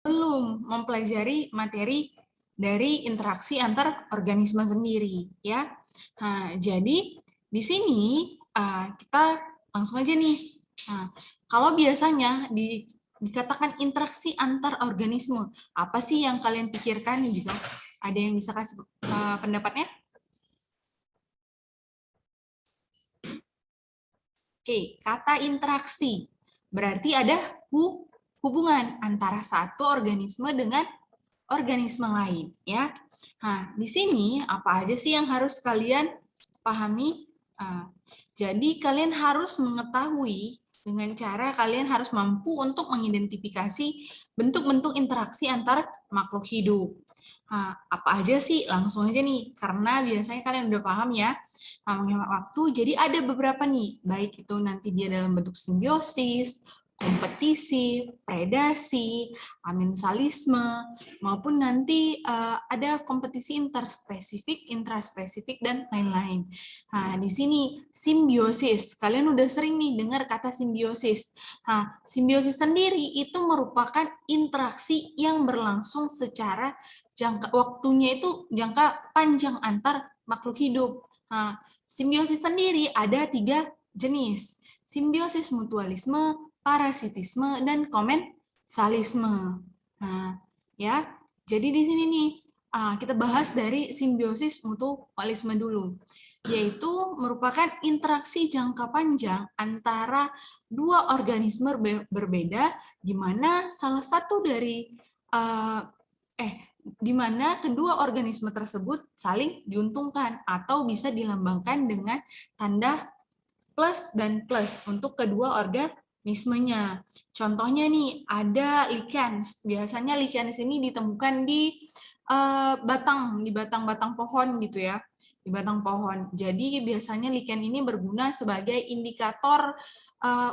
belum mempelajari materi dari interaksi antar organisme sendiri, ya. Nah, jadi di sini kita langsung aja nih. Nah, kalau biasanya dikatakan interaksi antar organisme, apa sih yang kalian pikirkan gitu? Ada yang bisa kasih pendapatnya? Oke, kata interaksi berarti ada hubungan antara satu organisme dengan organisme lain, ya. Nah, di sini apa aja sih yang harus kalian pahami? Jadi kalian harus mengetahui dengan cara kalian harus mampu untuk mengidentifikasi bentuk-bentuk interaksi antar makhluk hidup. Nah, apa aja sih? Langsung aja nih, karena biasanya kalian udah paham ya, menghemat waktu. Jadi ada beberapa nih, baik itu nanti dia dalam bentuk simbiosis, kompetisi, predasi, amensalisme, maupun nanti ada kompetisi interspesifik, intraspesifik, dan lain-lain. Nah, di sini simbiosis. Kalian udah sering nih dengar kata simbiosis. Nah, simbiosis sendiri itu merupakan interaksi yang berlangsung secara jangka waktunya itu jangka panjang antar makhluk hidup. Nah, simbiosis sendiri ada 3 jenis. Simbiosis mutualisme, parasitisme, dan komensalisme. Nah, ya. Jadi di sini nih kita bahas dari simbiosis mutualisme dulu, yaitu merupakan interaksi jangka panjang antara dua organisme berbeda, di mana salah satu dari di mana kedua organisme tersebut saling diuntungkan atau bisa dilambangkan dengan tanda plus dan plus untuk kedua organismenya. Contohnya nih, ada lichens. Biasanya lichens ini ditemukan di batang-batang pohon gitu ya, di batang pohon. Jadi biasanya lichen ini berguna sebagai indikator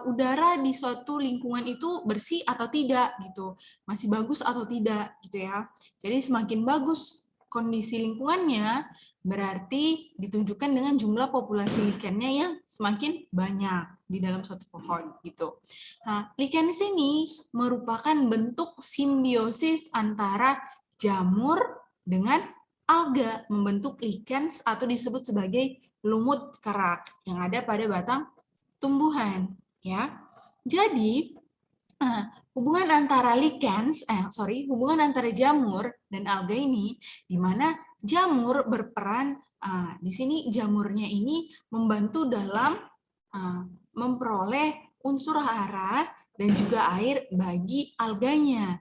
udara di suatu lingkungan itu bersih atau tidak gitu, masih bagus atau tidak gitu ya. Jadi semakin bagus kondisi lingkungannya, berarti ditunjukkan dengan jumlah populasi lichennya yang semakin banyak di dalam suatu pohon gitu. Nah, lichens ini merupakan bentuk simbiosis antara jamur dengan alga, membentuk lichens atau disebut sebagai lumut kerak yang ada pada batang tumbuhan, ya. Jadi hubungan antara hubungan antara jamur dan alga ini, di mana jamur berperan di sini jamurnya ini membantu dalam memperoleh unsur hara dan juga air bagi alganya,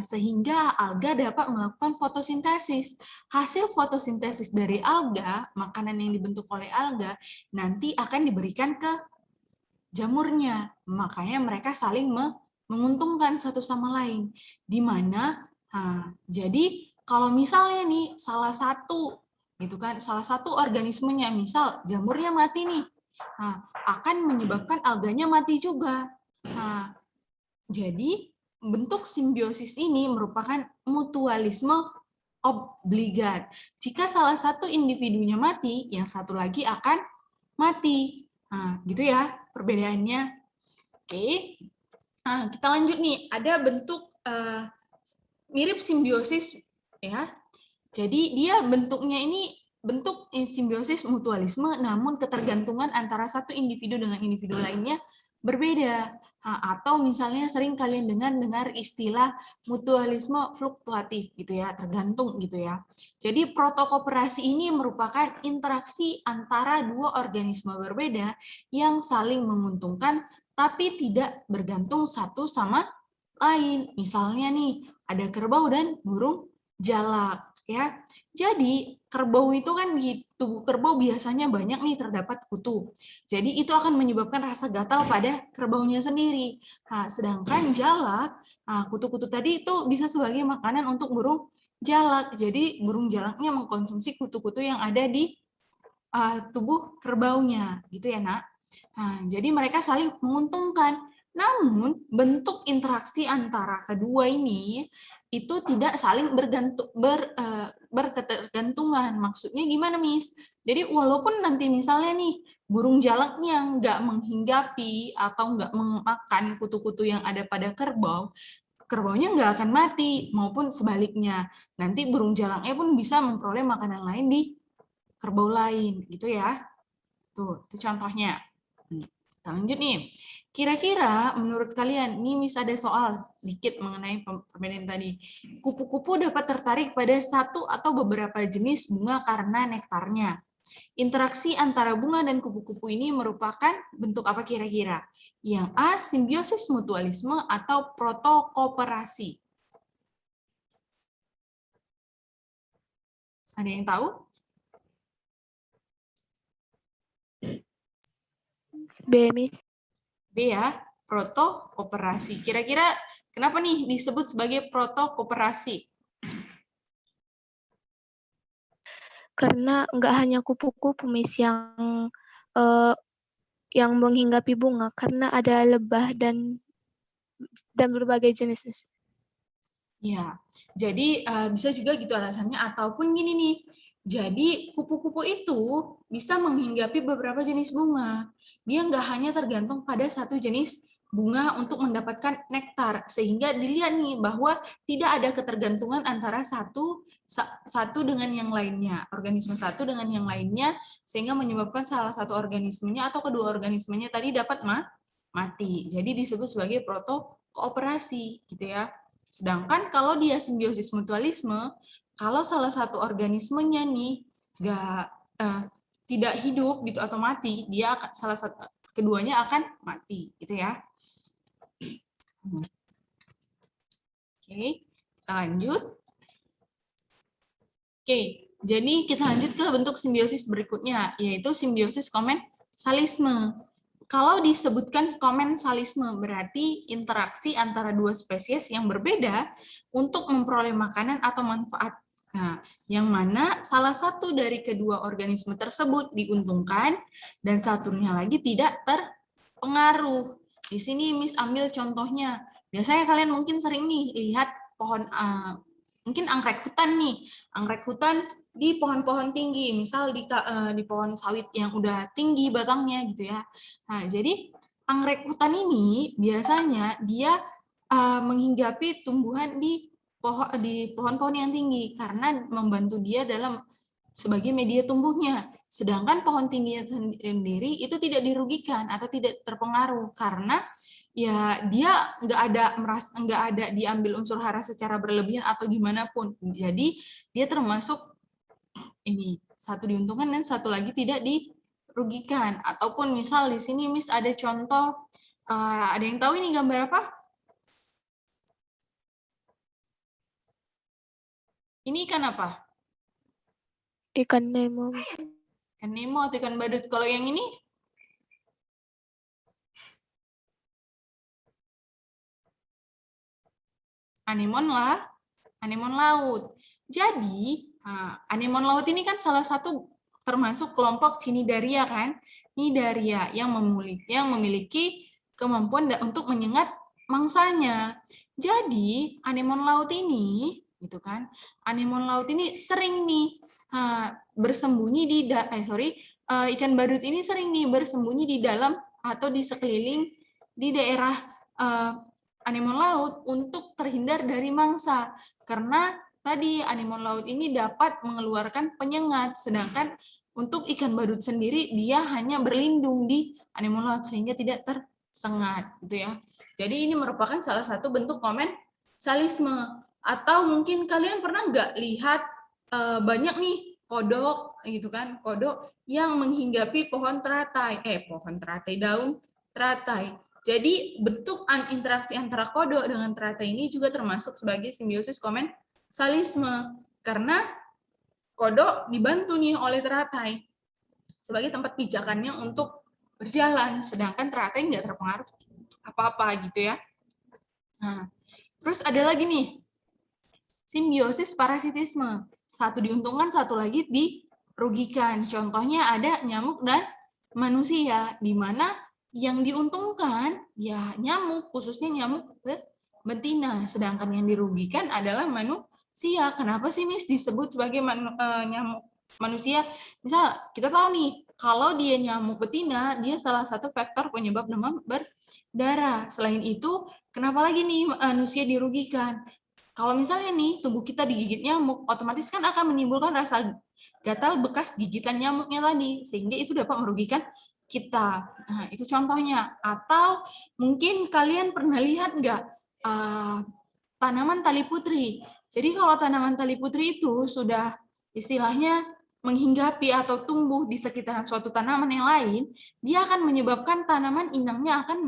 sehingga alga dapat melakukan fotosintesis. Hasil fotosintesis dari alga, makanan yang dibentuk oleh alga, nanti akan diberikan ke jamurnya. Makanya mereka saling menguntungkan satu sama lain. Di mana, jadi kalau misalnya nih salah satu organismenya, misal jamurnya mati nih, akan menyebabkan alganya mati juga. Jadi bentuk simbiosis ini merupakan mutualisme obligat. Jika salah satu individunya mati, yang satu lagi akan mati. Gitu ya perbedaannya. Oke. Kita lanjut nih. Ada bentuk mirip simbiosis ya. Jadi dia bentuknya ini bentuk simbiosis mutualisme, namun ketergantungan antara satu individu dengan individu lainnya berbeda. Atau misalnya sering kalian dengar istilah mutualisme fluktuatif gitu ya, tergantung gitu ya. Jadi protokooperasi ini merupakan interaksi antara dua organisme berbeda yang saling menguntungkan tapi tidak bergantung satu sama lain. Misalnya nih, ada kerbau dan burung jalak ya. Jadi kerbau itu kan di tubuh kerbau biasanya banyak nih terdapat kutu. Jadi itu akan menyebabkan rasa gatal pada kerbaunya sendiri. Sedangkan jalak, kutu-kutu tadi itu bisa sebagai makanan untuk burung jalak. Jadi burung jalaknya mengkonsumsi kutu-kutu yang ada di tubuh kerbaunya, gitu ya nak. Jadi mereka saling menguntungkan. Namun bentuk interaksi antara kedua ini itu tidak saling berketergantungan. Maksudnya gimana, Miss? Jadi walaupun nanti misalnya nih burung jalaknya nggak menghinggapi atau nggak memakan kutu-kutu yang ada pada kerbau kerbaunya nggak akan mati, maupun sebaliknya. Nanti burung jalangnya pun bisa memperoleh makanan lain di kerbau lain, gitu ya. Tuh, itu contohnya. Kita lanjut nih. Kira-kira menurut kalian, ini Miss ada soal dikit mengenai perbedaan tadi. Kupu-kupu dapat tertarik pada satu atau beberapa jenis bunga karena nektarnya. Interaksi antara bunga dan kupu-kupu ini merupakan bentuk apa kira-kira? Yang A, simbiosis mutualisme atau protokooperasi. Ada yang tahu? B, Miss. B ya, protokooperasi. Kira-kira kenapa nih disebut sebagai protokooperasi? Karena nggak hanya kupu-kupu, Miss, yang menghinggapi bunga, karena ada lebah dan berbagai jenis, Miss. Ya, jadi bisa juga gitu alasannya, ataupun gini nih, jadi kupu-kupu itu bisa menghinggapi beberapa jenis bunga. Dia nggak hanya tergantung pada satu jenis bunga untuk mendapatkan nektar, sehingga dilihat nih bahwa tidak ada ketergantungan antara satu dengan yang lainnya, organisme satu dengan yang lainnya, sehingga menyebabkan salah satu organismenya atau kedua organismenya tadi dapat mati. Jadi disebut sebagai protokooperasi, gitu ya. Sedangkan kalau dia simbiosis mutualisme, kalau salah satu organismenya nih tidak hidup gitu atau mati, dia akan salah satu keduanya akan mati, gitu ya. Oke, kita lanjut. Oke, jadi kita lanjut ke bentuk simbiosis berikutnya, yaitu simbiosis komensalisme. Kalau disebutkan komensalisme, berarti interaksi antara dua spesies yang berbeda untuk memperoleh makanan atau manfaat. Nah, yang mana salah satu dari kedua organisme tersebut diuntungkan dan satunya lagi tidak terpengaruh. Di sini Miss ambil contohnya. Biasanya kalian mungkin sering nih lihat pohon, mungkin anggrek hutan nih. Anggrek hutan di pohon-pohon tinggi, misal di pohon sawit yang udah tinggi batangnya gitu ya. Nah, jadi anggrek hutan ini biasanya dia menghinggapi tumbuhan di pohon-pohon yang tinggi karena membantu dia dalam sebagai media tumbuhnya. Sedangkan pohon tingginya sendiri itu tidak dirugikan atau tidak terpengaruh karena ya dia nggak ada diambil unsur hara secara berlebihan atau gimana pun. Jadi dia termasuk ini satu diuntungkan dan satu lagi tidak dirugikan. Ataupun misal di sini Miss ada contoh, ada yang tahu ini gambar apa? Ini ikan apa? Ikan Nemo. Ikan Nemo atau ikan badut? Kalau yang ini? Anemon lah, anemon laut. Jadi, anemon laut ini kan salah satu termasuk kelompok Cnidaria kan? Cnidaria yang memiliki kemampuan untuk menyengat mangsanya. Jadi, anemon laut ini gitu kan. Anemon laut ini sering nih bersembunyi ikan badut ini sering nih bersembunyi di dalam atau di sekeliling di daerah anemon laut untuk terhindar dari mangsa. Karena tadi anemon laut ini dapat mengeluarkan penyengat, sedangkan untuk ikan badut sendiri dia hanya berlindung di anemon laut sehingga tidak tersengat, gitu ya. Jadi ini merupakan salah satu bentuk komensalisme. Atau mungkin kalian pernah nggak lihat banyak nih kodok gitu kan, kodok yang menghinggapi pohon teratai, daun teratai. Jadi bentuk interaksi antara kodok dengan teratai ini juga termasuk sebagai simbiosis komensalisme karena kodok dibantu nih oleh teratai sebagai tempat pijakannya untuk berjalan, sedangkan teratai nggak terpengaruh apa-apa gitu ya. Nah, terus ada lagi nih simbiosis parasitisme. Satu diuntungkan, satu lagi dirugikan. Contohnya ada nyamuk dan manusia, di mana yang diuntungkan ya nyamuk, khususnya nyamuk betina, sedangkan yang dirugikan adalah manusia. Kenapa sih Miss disebut sebagai nyamuk manusia? Misal kita tahu nih, kalau dia nyamuk betina, dia salah satu faktor penyebab demam berdarah. Selain itu, Kenapa lagi nih manusia dirugikan? Kalau misalnya nih tubuh kita digigit nyamuk, otomatis kan akan menimbulkan rasa gatal bekas gigitan nyamuknya tadi, sehingga itu dapat merugikan kita. Nah, itu contohnya. Atau mungkin kalian pernah lihat nggak tanaman tali putri? Jadi kalau tanaman tali putri itu sudah istilahnya menghinggapi atau tumbuh di sekitaran suatu tanaman yang lain, dia akan menyebabkan tanaman inangnya akan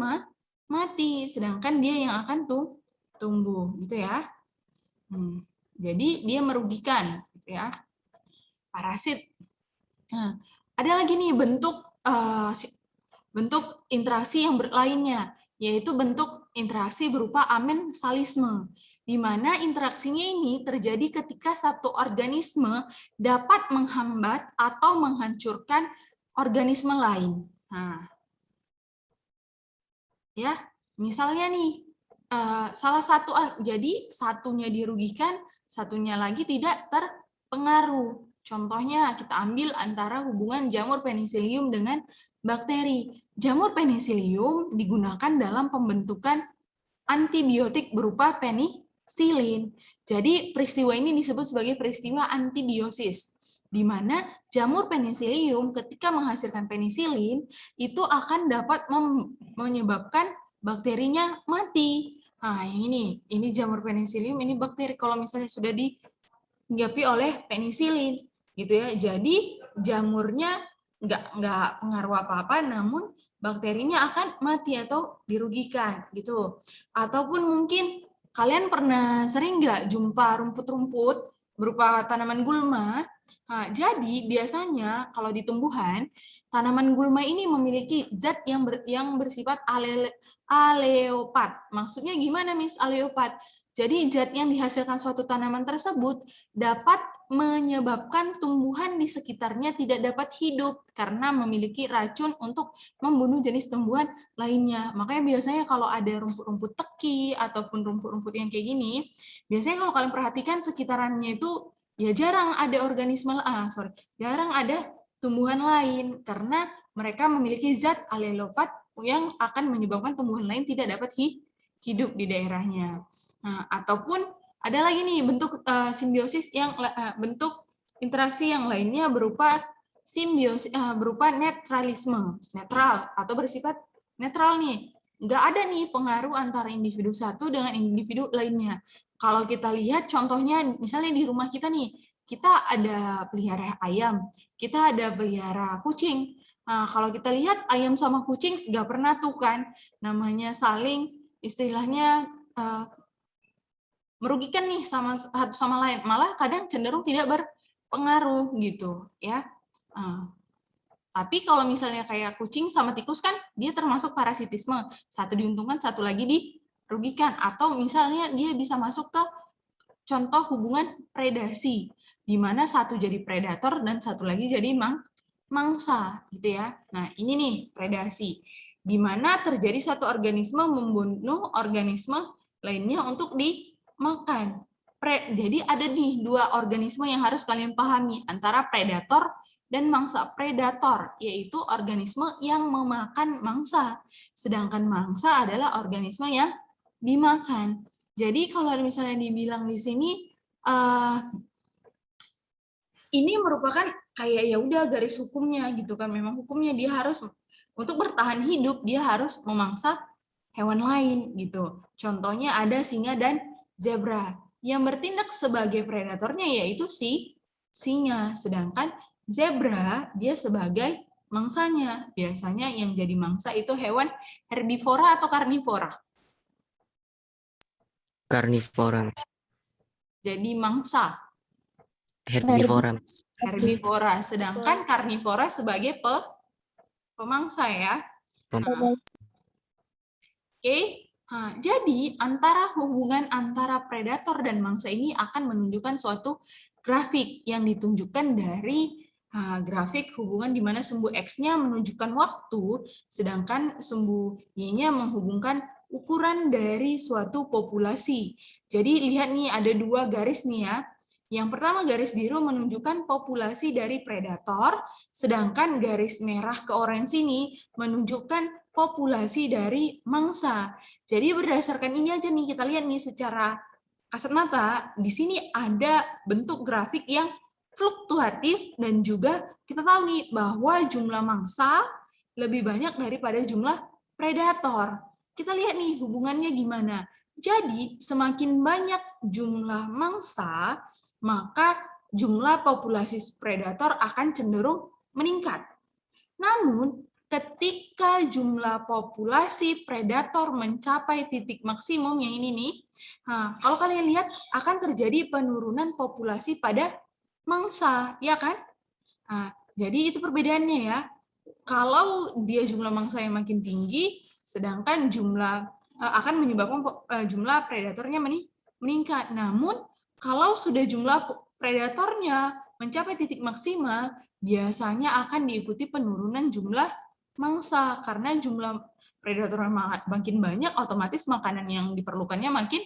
mati, sedangkan dia yang akan tumbuh, gitu ya. Jadi dia merugikan, gitu ya. Parasit. Nah, ada lagi nih bentuk interaksi yang lainnya, yaitu bentuk interaksi berupa amensalisme, di mana interaksinya ini terjadi ketika satu organisme dapat menghambat atau menghancurkan organisme lain. Nah, ya, misalnya nih, salah satu, jadi satunya dirugikan, satunya lagi tidak terpengaruh. Contohnya kita ambil antara hubungan jamur penicillium dengan bakteri. Jamur penicillium digunakan dalam pembentukan antibiotik berupa penisilin. Jadi peristiwa ini disebut sebagai peristiwa antibiosis, di mana jamur penicillium ketika menghasilkan penisilin itu akan dapat menyebabkan bakterinya mati. Nah, ini jamur penicillium, ini bakteri kalau misalnya sudah dihinggapi oleh penisilin, gitu ya. Jadi jamurnya nggak pengaruh apa-apa, namun bakterinya akan mati atau dirugikan, gitu. Ataupun mungkin kalian pernah sering nggak jumpa rumput-rumput berupa tanaman gulma. Nah, jadi biasanya kalau di tumbuhan, tanaman gulma ini memiliki zat yang bersifat aleopat. Maksudnya gimana, Miss, aleopat? Jadi zat yang dihasilkan suatu tanaman tersebut dapat menyebabkan tumbuhan di sekitarnya tidak dapat hidup karena memiliki racun untuk membunuh jenis tumbuhan lainnya. Makanya biasanya kalau ada rumput-rumput teki ataupun rumput-rumput yang kayak gini, biasanya kalau kalian perhatikan sekitarannya itu ya jarang ada jarang ada tumbuhan lain karena mereka memiliki zat alelopat yang akan menyebabkan tumbuhan lain tidak dapat hidup di daerahnya. Nah, ataupun ada lagi nih bentuk simbiosis yang bentuk interaksi yang lainnya berupa simbiosis berupa netralisme, netral atau bersifat netral nih. Nggak ada nih pengaruh antara individu satu dengan individu lainnya. Kalau kita lihat contohnya misalnya di rumah kita nih, kita ada pelihara ayam, kita ada pelihara kucing. Nah, kalau kita lihat ayam sama kucing nggak pernah tuh kan namanya saling istilahnya merugikan nih satu sama lain, malah kadang cenderung tidak berpengaruh gitu ya. Tapi kalau misalnya kayak kucing sama tikus kan dia termasuk parasitisme, satu diuntungkan satu lagi dirugikan, atau misalnya dia bisa masuk ke contoh hubungan predasi di mana satu jadi predator dan satu lagi jadi mangsa gitu ya. Nah, ini nih predasi di mana terjadi satu organisme membunuh organisme lainnya untuk dimakan. Jadi ada nih dua organisme yang harus kalian pahami antara predator dan mangsa. Predator yaitu organisme yang memakan mangsa, sedangkan mangsa adalah organisme yang dimakan. Jadi kalau misalnya dibilang di sini ini merupakan kayak ya udah garis hukumnya gitu kan, memang hukumnya dia harus untuk bertahan hidup dia harus memangsa hewan lain gitu. Contohnya ada singa dan zebra. Yang bertindak sebagai predatornya yaitu singa, sedangkan zebra dia sebagai mangsanya. Biasanya yang jadi mangsa itu hewan herbivora atau karnivora? Karnivora. Jadi mangsa. Herbivora. Herbivora, sedangkan karnivora sebagai pemangsa ya. Oke. Nah, jadi hubungan antara predator dan mangsa ini akan menunjukkan suatu grafik yang ditunjukkan dari grafik hubungan di mana sumbu X-nya menunjukkan waktu, sedangkan sumbu Y-nya menghubungkan ukuran dari suatu populasi. Jadi lihat nih ada dua garis nih ya. Yang pertama garis biru menunjukkan populasi dari predator, sedangkan garis merah ke orange ini menunjukkan populasi dari mangsa. Jadi berdasarkan ini aja nih kita lihat nih secara kasat mata, di sini ada bentuk grafik yang fluktuatif dan juga kita tahu nih bahwa jumlah mangsa lebih banyak daripada jumlah predator. Kita lihat nih hubungannya gimana. Jadi semakin banyak jumlah mangsa, maka jumlah populasi predator akan cenderung meningkat. Namun, ketika jumlah populasi predator mencapai titik maksimum yang ini nih, kalau kalian lihat akan terjadi penurunan populasi pada mangsa, ya kan? Jadi itu perbedaannya ya. Kalau dia jumlah mangsa yang makin tinggi, sedangkan jumlah akan menyebabkan jumlah predatornya meningkat. Namun kalau sudah jumlah predatornya mencapai titik maksimal, biasanya akan diikuti penurunan jumlah mangsa karena jumlah predator makin banyak, otomatis makanan yang diperlukannya makin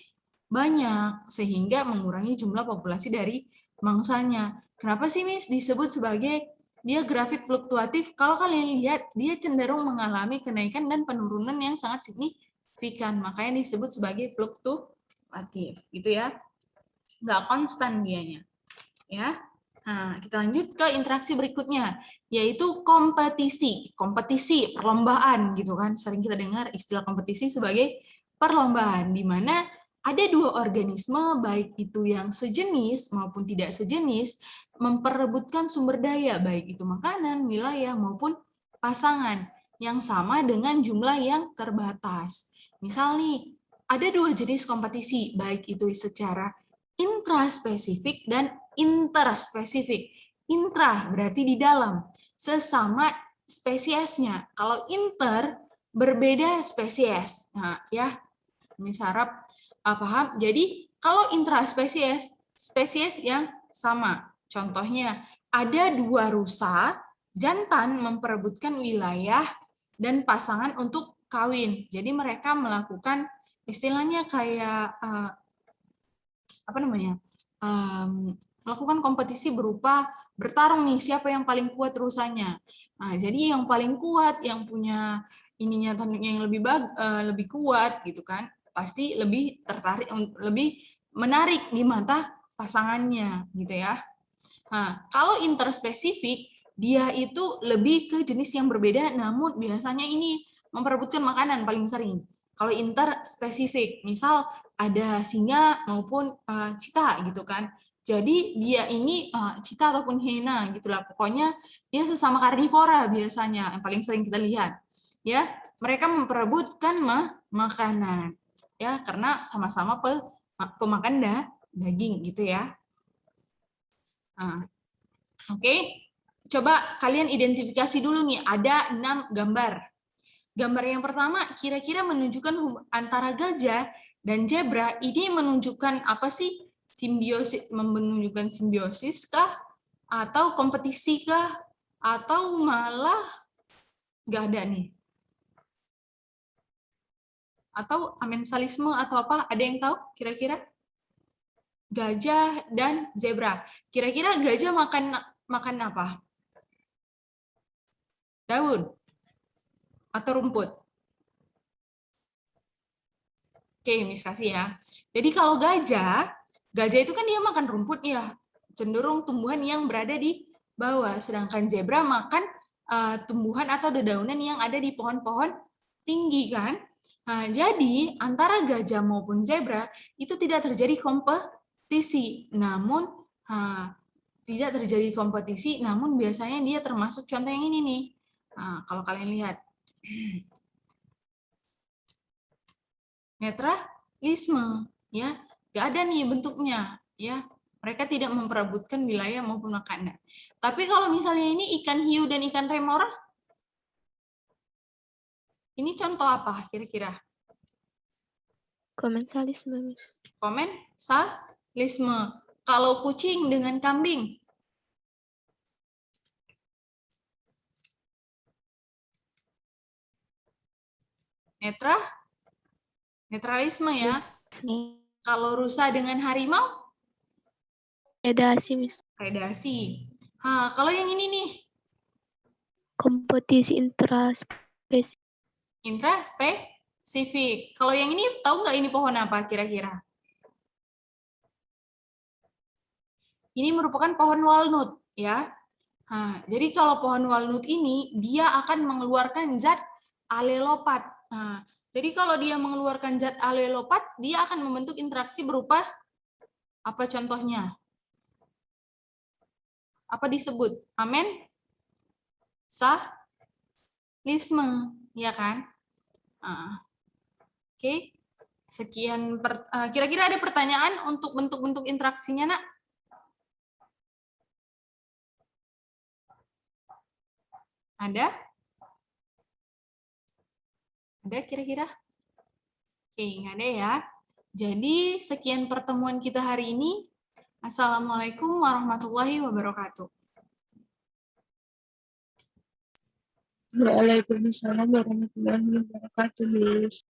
banyak sehingga mengurangi jumlah populasi dari mangsanya. Kenapa sih Miss disebut sebagai dia grafik fluktuatif? Kalau kalian lihat, dia cenderung mengalami kenaikan dan penurunan yang sangat signifikan. Makanya disebut sebagai fluktuatif, gitu ya. Nggak konstan dianya. Ya. Nah, kita lanjut ke interaksi berikutnya, yaitu kompetisi. Kompetisi, perlombaan, gitu kan. Sering kita dengar istilah kompetisi sebagai perlombaan, di mana ada dua organisme, baik itu yang sejenis maupun tidak sejenis, memperebutkan sumber daya, baik itu makanan, wilayah, maupun pasangan, yang sama dengan jumlah yang terbatas. Misal nih, ada dua jenis kompetisi, baik itu secara intraspesifik dan interspesifik. Intra berarti di dalam, sesama spesiesnya. Kalau inter, berbeda spesies. Nah, ya, ini sarap paham? Jadi kalau intraspesies, spesies yang sama. Contohnya, ada dua rusa jantan memperebutkan wilayah dan pasangan untuk kawin. Jadi mereka melakukan istilahnya kayak apa namanya? Melakukan kompetisi berupa bertarung nih siapa yang paling kuat rusanya. Nah, jadi yang paling kuat, yang punya ininya tanduknya yang lebih kuat gitu kan, pasti lebih tertarik, lebih menarik di mata pasangannya gitu ya. Nah, kalau interspesifik dia itu lebih ke jenis yang berbeda, namun biasanya ini memperebutkan makanan paling sering. Kalau interspesifik, misal ada singa maupun cita gitu kan. Jadi dia ini cita ataupun hiena gitulah. Pokoknya dia sesama karnivora biasanya yang paling sering kita lihat. Ya, mereka memperebutkan makanan. Ya, karena sama-sama pemakan daging gitu ya. Nah, oke. Coba kalian identifikasi dulu nih, ada 6 gambar. Gambar yang pertama kira-kira menunjukkan antara gajah dan zebra, ini menunjukkan apa sih? Simbiosis, menunjukkan simbiosis kah? Atau kompetisi kah? Atau malah nggak ada nih? Atau amensalisme atau apa? Ada yang tahu kira-kira? Gajah dan zebra. Kira-kira gajah makan apa? Daun atau rumput? Oke, Miss kasih ya. Jadi kalau gajah itu kan dia makan rumput ya, cenderung tumbuhan yang berada di bawah. Sedangkan zebra makan tumbuhan atau dedaunan yang ada di pohon-pohon tinggi kan. Nah, jadi antara gajah maupun zebra itu tidak terjadi kompetisi. Namun tidak terjadi kompetisi, namun biasanya dia termasuk contoh yang ini nih. Nah, kalau kalian lihat. Netralisme, ya, nggak ada nih bentuknya, ya, mereka tidak memperebutkan wilayah maupun makanan. Tapi kalau misalnya ini ikan hiu dan ikan remora, ini contoh apa kira-kira? Komensalisme, Miss. Komensalisme. Kalau kucing dengan kambing, netralisme ya. Kalau rusa dengan harimau? Edasi, Miss. Predasi. Kalau yang ini nih, Kompetisi intraspesies. intraspesifik. Kalau yang ini tahu nggak ini pohon apa kira-kira? Ini merupakan pohon walnut, ya. Jadi kalau pohon walnut ini dia akan mengeluarkan zat alelopat. Jadi kalau dia mengeluarkan zat alelopat, dia akan membentuk interaksi berupa apa contohnya? Apa disebut? Amen? Salisme, ya kan? Oke. Sekian, kira-kira ada pertanyaan untuk bentuk-bentuk interaksinya, Nak? Ada? Ada kira-kira? Oke, nggak ada ya. Jadi, sekian pertemuan kita hari ini. Assalamualaikum warahmatullahi wabarakatuh. Waalaikumsalam warahmatullahi wabarakatuh, Miss.